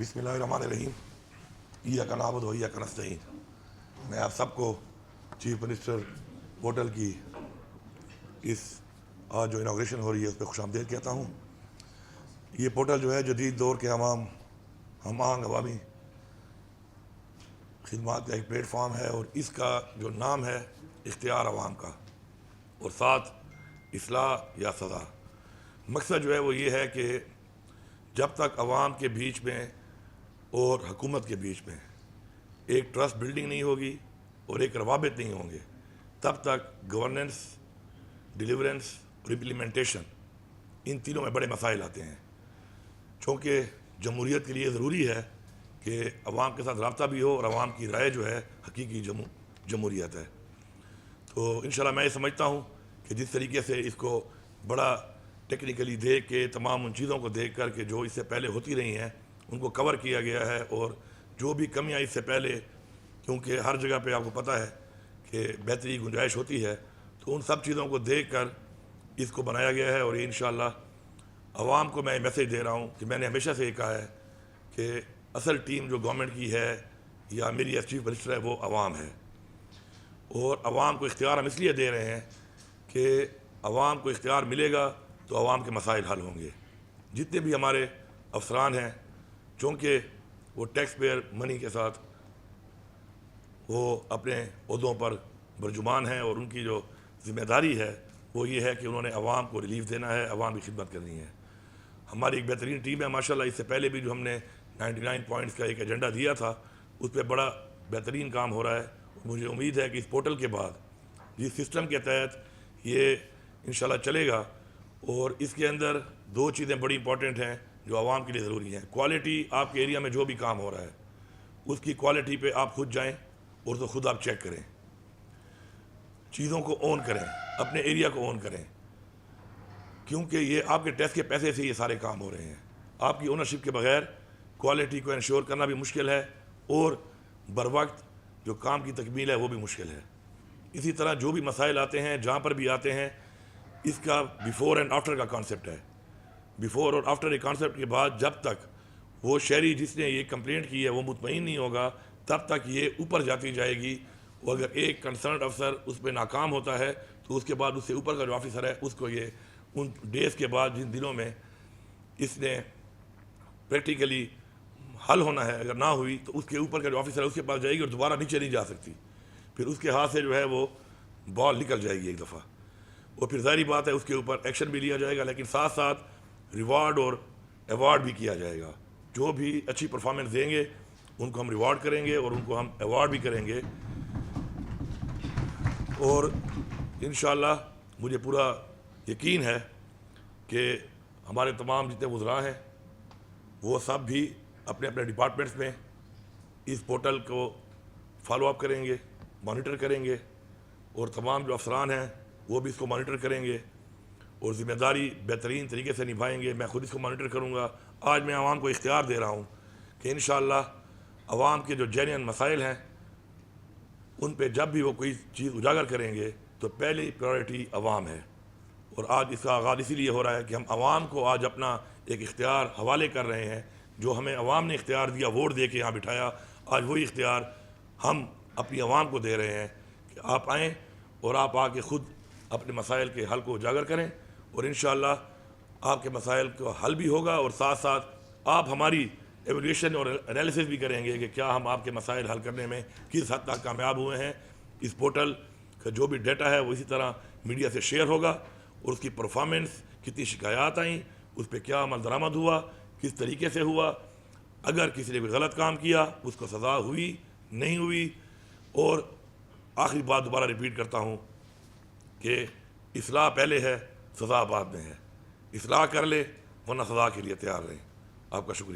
بسم اللہ الرحمن الرحیم ایاک نعبد و ایاک نستعین۔ میں آپ سب کو چیف منسٹر پورٹل کی اس آج جو انوگریشن ہو رہی ہے اس پہ خوش آمدید کہتا ہوں۔ یہ پورٹل جو ہے جدید دور کے ہم آہنگ عوامی خدمات کا ایک پلیٹ فارم ہے، اور اس کا جو نام ہے اختیار عوام کا، اور ساتھ اصلاح یا سزا۔ مقصد جو ہے وہ یہ ہے کہ جب تک عوام کے بیچ میں اور حکومت کے بیچ میں ایک ٹرسٹ بلڈنگ نہیں ہوگی اور ایک روابط نہیں ہوں گے، تب تک گورننس، ڈیلیورنس اور امپلیمنٹیشن ان تینوں میں بڑے مسائل آتے ہیں۔ چونکہ جمہوریت کے لیے ضروری ہے کہ عوام کے ساتھ رابطہ بھی ہو اور عوام کی رائے جو ہے حقیقی جمہوریت ہے۔ تو انشاءاللہ میں یہ سمجھتا ہوں کہ جس طریقے سے اس کو بڑا ٹیکنیکلی دیکھ کے، تمام ان چیزوں کو دیکھ کر کے جو اس سے پہلے ہوتی رہی ہیں ان کو کور کیا گیا ہے، اور جو بھی کمیاں اس سے پہلے، کیونکہ ہر جگہ پہ آپ کو پتہ ہے کہ بہتری گنجائش ہوتی ہے، تو ان سب چیزوں کو دیکھ کر اس کو بنایا گیا ہے۔ اور یہ انشاءاللہ عوام کو میں میسیج دے رہا ہوں کہ میں نے ہمیشہ سے یہ کہا ہے کہ اصل ٹیم جو گورنمنٹ کی ہے یا میری ایز چیف منسٹر ہے وہ عوام ہے، اور عوام کو اختیار ہم اس لیے دے رہے ہیں کہ عوام کو اختیار ملے گا تو عوام کے مسائل حل ہوں گے۔ جتنے بھی ہمارے افسران ہیں، چونکہ وہ ٹیکس پیئر منی کے ساتھ وہ اپنے عہدوں پر برجمان ہیں، اور ان کی جو ذمہ داری ہے وہ یہ ہے کہ انہوں نے عوام کو ریلیف دینا ہے، عوام کی خدمت کرنی ہے۔ ہماری ایک بہترین ٹیم ہے ماشاءاللہ۔ اس سے پہلے بھی جو ہم نے 99 پوائنٹس کا ایک ایجنڈا دیا تھا اس پہ بڑا بہترین کام ہو رہا ہے۔ مجھے امید ہے کہ اس پورٹل کے بعد جس سسٹم کے تحت یہ انشاءاللہ چلے گا، اور اس کے اندر دو چیزیں بڑی امپورٹنٹ ہیں جو عوام کے لیے ضروری ہیں۔ کوالٹی، آپ کے ایریا میں جو بھی کام ہو رہا ہے اس کی کوالٹی پہ آپ خود جائیں اور تو خود آپ چیک کریں، چیزوں کو اون کریں، اپنے ایریا کو اون کریں، کیونکہ یہ آپ کے ٹیکس کے پیسے سے یہ سارے کام ہو رہے ہیں۔ آپ کی اونرشپ کے بغیر کوالٹی کو انشور کرنا بھی مشکل ہے، اور بر وقت جو کام کی تکمیل ہے وہ بھی مشکل ہے۔ اسی طرح جو بھی مسائل آتے ہیں، جہاں پر بھی آتے ہیں، اس کا بیفور اینڈ آفٹر کا کانسیپٹ ہے۔ بیفور اور آفٹر ایک کانسیپٹ کے بعد جب تک وہ شہری جس نے یہ کمپلینٹ کی ہے وہ مطمئن نہیں ہوگا، تب تک یہ اوپر جاتی جائے گی۔ اور اگر ایک کنسرنڈ افسر اس پہ ناکام ہوتا ہے تو اس کے بعد اس سے اوپر کا جو آفیسر ہے اس کو یہ ان ڈیز کے بعد، جن دنوں میں اس نے پریکٹیکلی حل ہونا ہے، اگر نہ ہوئی تو اس کے اوپر کا جو آفیسر ہے اس کے پاس جائے گی اور دوبارہ نیچے نہیں جا سکتی۔ پھر اس کے ہاتھ سے جو ہے وہ بال نکل جائے گی ایک دفعہ، اور پھر ظاہری بات ہے اس کے اوپر ایکشن بھی لیا جائے گا، لیکن ساتھ ساتھ ریوارڈ اور ایوارڈ بھی کیا جائے گا۔ جو بھی اچھی پرفارمنس دیں گے ان کو ہم ریوارڈ کریں گے اور ان کو ہم ایوارڈ بھی کریں گے۔ اور انشاءاللہ مجھے پورا یقین ہے کہ ہمارے تمام جتنے وزراء ہیں وہ سب بھی اپنے اپنے ڈپارٹمنٹس میں اس پورٹل کو فالو اپ کریں گے، مانیٹر کریں گے، اور تمام جو افسران ہیں وہ بھی اس کو مانیٹر کریں گے اور ذمہ داری بہترین طریقے سے نبھائیں گے۔ میں خود اس کو مانیٹر کروں گا۔ آج میں عوام کو اختیار دے رہا ہوں کہ انشاءاللہ عوام کے جو جینین مسائل ہیں ان پہ جب بھی وہ کوئی چیز اجاگر کریں گے تو پہلی پرائرٹی عوام ہے۔ اور آج اس کا آغاز اسی لیے ہو رہا ہے کہ ہم عوام کو آج اپنا ایک اختیار حوالے کر رہے ہیں، جو ہمیں عوام نے اختیار دیا، ووٹ دے کے یہاں بٹھایا۔ آج وہی اختیار ہم اپنی عوام کو دے رہے ہیں کہ آپ آئیں اور آپ آ کے خود اپنے مسائل کے حل کو اجاگر کریں، اور انشاءاللہ آپ کے مسائل کا حل بھی ہوگا، اور ساتھ ساتھ آپ ہماری ایویلیویشن اور انالیسس بھی کریں گے کہ کیا ہم آپ کے مسائل حل کرنے میں کس حد تک کامیاب ہوئے ہیں۔ اس پورٹل کا جو بھی ڈیٹا ہے وہ اسی طرح میڈیا سے شیئر ہوگا، اور اس کی پرفارمنس، کتنی شکایات آئیں، اس پہ کیا عمل درآمد ہوا، کس طریقے سے ہوا، اگر کسی نے کوئی غلط کام کیا اس کو سزا ہوئی نہیں ہوئی۔ اور آخری بات دوبارہ ریپیٹ کرتا ہوں کہ اصلاح پہلے ہے، سزا بعد میں ہے۔ اصلاح کر لے ورنہ سزا کے لیے تیار رہیں۔ آپ کا شکریہ۔